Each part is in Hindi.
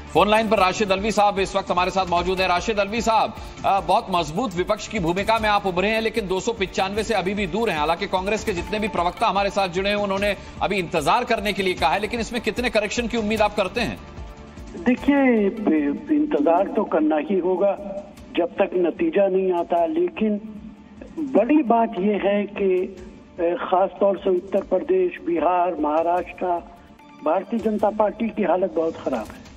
फोन लाइन पर राशिद अल्वी साहब इस वक्त हमारे साथ मौजूद हैं। राशिद अल्वी साहब, बहुत मजबूत विपक्ष की भूमिका में आप उभरे हैं, लेकिन 295 से अभी भी दूर हैं। हालांकि कांग्रेस के जितने भी प्रवक्ता हमारे साथ जुड़े हैं उन्होंने अभी इंतजार करने के लिए कहा है, लेकिन इसमें कितने करेक्शन की उम्मीद आप करते हैं? देखिए, इंतजार तो करना ही होगा जब तक नतीजा नहीं आता, लेकिन बड़ी बात यह है कि खास तौर से उत्तर प्रदेश, बिहार, महाराष्ट्र, भारतीय जनता पार्टी की हालत बहुत खराब है।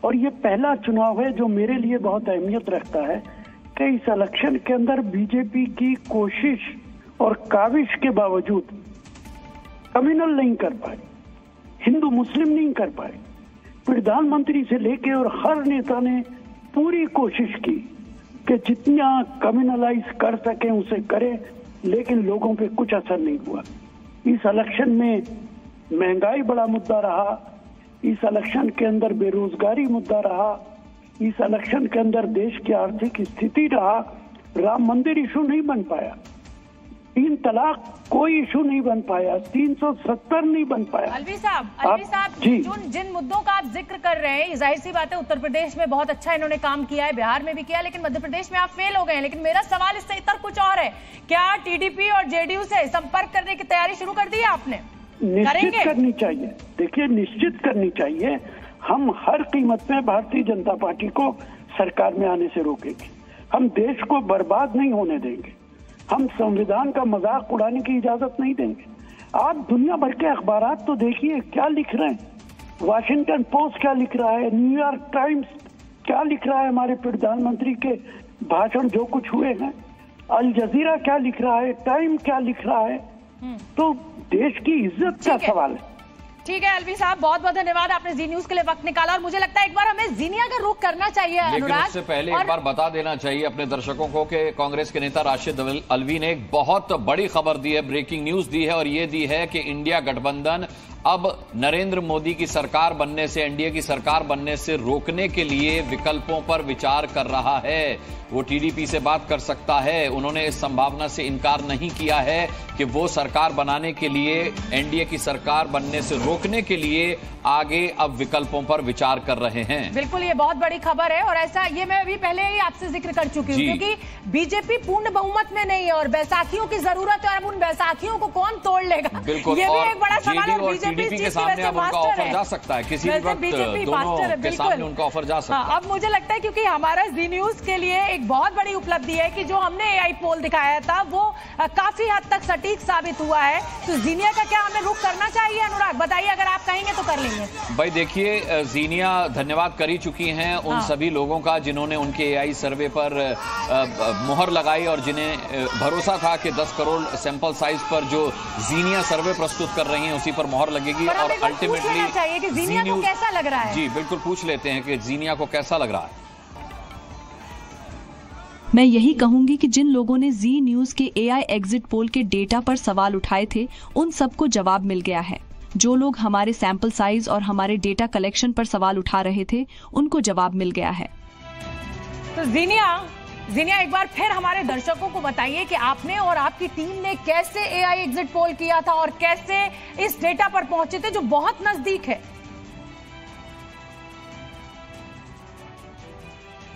और ये पहला चुनाव है जो मेरे लिए बहुत अहमियत रखता है कि इस इलेक्शन के अंदर बीजेपी की कोशिश और काविश के बावजूद कम्युनल नहीं कर पाए, हिंदू मुस्लिम नहीं कर पाए। प्रधानमंत्री से लेके और हर नेता ने पूरी कोशिश की कि जितना कम्युनलाइज कर सके उसे करे, लेकिन लोगों पे कुछ असर नहीं हुआ। इस इलेक्शन में महंगाई बड़ा मुद्दा रहा, इस इलेक्शन के अंदर बेरोजगारी मुद्दा रहा, इस इलेक्शन के अंदर देश की आर्थिक स्थिति रहा। राम मंदिर इशू नहीं बन पाया, 3 तलाक कोई इशू नहीं बन पाया, 370 नहीं बन पाया। अल्वी साहब जिन मुद्दों का आप जिक्र कर रहे हैं, जाहिर सी बात है उत्तर प्रदेश में बहुत अच्छा इन्होंने काम किया है, बिहार में भी किया, लेकिन मध्य प्रदेश में आप फेल हो गए हैं। लेकिन मेरा सवाल इससे इतर कुछ और है, क्या टीडीपी और जेडीयू से संपर्क करने की तैयारी शुरू कर दी है आपने? निश्चित करनी चाहिए। देखिए, निश्चित करनी चाहिए। हम हर कीमत पे भारतीय जनता पार्टी को सरकार में आने से रोकेंगे। हम देश को बर्बाद नहीं होने देंगे। हम संविधान का मजाक उड़ाने की इजाजत नहीं देंगे। आप दुनिया भर के अखबारात तो देखिए क्या लिख रहे हैं। वाशिंगटन पोस्ट क्या लिख रहा है, न्यूयॉर्क टाइम्स क्या लिख रहा है, हमारे प्रधानमंत्री के भाषण जो कुछ हुए हैं, अल जजीरा क्या लिख रहा है, टाइम क्या लिख रहा है। तो देश की इज्जत का सवाल है। ठीक है अल्वी साहब, बहुत बहुत धन्यवाद, आपने जी न्यूज के लिए वक्त निकाला। और मुझे लगता है एक बार हमें जीनिया का रुख करना चाहिए। लेकिन उससे पहले एक बार बता देना चाहिए अपने दर्शकों को कि कांग्रेस के नेता राशिद अल्वी ने एक बहुत बड़ी खबर दी है, ब्रेकिंग न्यूज दी है, और ये दी है कि इंडिया गठबंधन अब नरेंद्र मोदी की सरकार बनने से, एनडीए की सरकार बनने से रोकने के लिए विकल्पों पर विचार कर रहा है। वो टीडीपी से बात कर सकता है। उन्होंने इस संभावना से इनकार नहीं किया है कि वो सरकार बनाने के लिए, एनडीए की सरकार बनने से रोकने के लिए आगे अब विकल्पों पर विचार कर रहे हैं। बिल्कुल, ये बहुत बड़ी खबर है और ऐसा ये मैं अभी पहले ही आपसे जिक्र कर चुकी हूँ, क्योंकि बीजेपी पूर्ण बहुमत में नहीं है और बैसाखियों की जरूरत है। अब उन बैसाखियों को कौन तोड़ लेगा, बिल्कुल, ये भी एक बड़ा सवाल है। बीजेपी के सामने अब उनका ऑफर जा सकता है, किसी भी वक्त दोनों के सामने उनका ऑफर जा सकता है। अब मुझे लगता है क्योंकि हमारा जी न्यूज के लिए एक बहुत बड़ी उपलब्धि है कि जो हमने एआई पोल दिखाया था वो काफी हद तक सटीक साबित हुआ है। तो जीनिया का क्या हमें रुख करना चाहिए? अनुराग बताइए, अगर आप कहेंगे तो कर लेंगे। भाई देखिए, जीनिया धन्यवाद कर ही चुकी हैं उन सभी लोगों का जिन्होंने उनके एआई सर्वे पर मुहर लगाई और जिन्हें भरोसा था कि 10 करोड़ सैंपल साइज पर जो जीनिया सर्वे प्रस्तुत कर रही हैं उसी पर मुहर लगेगी। और अल्टीमेटली चाहिए कि जीनिया को कैसा लग रहा है। जी बिल्कुल, पूछ लेते हैं कि जीनिया को कैसा लग रहा है। मैं यही कहूंगी कि जिन लोगों ने जी न्यूज के एआई एग्जिट पोल के डेटा पर सवाल उठाए थे उन सबको जवाब मिल गया है। जो लोग हमारे सैंपल साइज और हमारे डेटा कलेक्शन पर सवाल उठा रहे थे उनको जवाब मिल गया है। तो जीनिया एक बार फिर हमारे दर्शकों को बताइए कि आपने और आपकी टीम ने कैसे एआई एग्जिट पोल किया था और कैसे इस डेटा पर पहुंचे थे जो बहुत नजदीक है।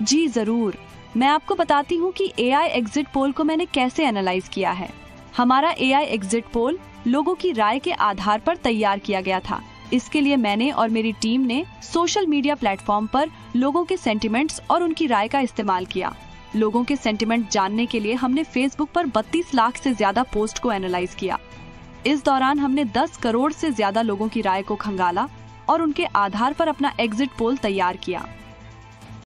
जी जरूर, मैं आपको बताती हूँ कि एआई एग्जिट पोल को मैंने कैसे एनालाइज किया है। हमारा एआई एग्जिट पोल लोगों की राय के आधार पर तैयार किया गया था। इसके लिए मैंने और मेरी टीम ने सोशल मीडिया प्लेटफॉर्म पर लोगों के सेंटिमेंट्स और उनकी राय का इस्तेमाल किया। लोगों के सेंटिमेंट जानने के लिए हमने फेसबुक पर 32 लाख से ज्यादा पोस्ट को एनालाइज किया। इस दौरान हमने 10 करोड़ से ज्यादा लोगों की राय को खंगाला और उनके आधार पर अपना एग्जिट पोल तैयार किया।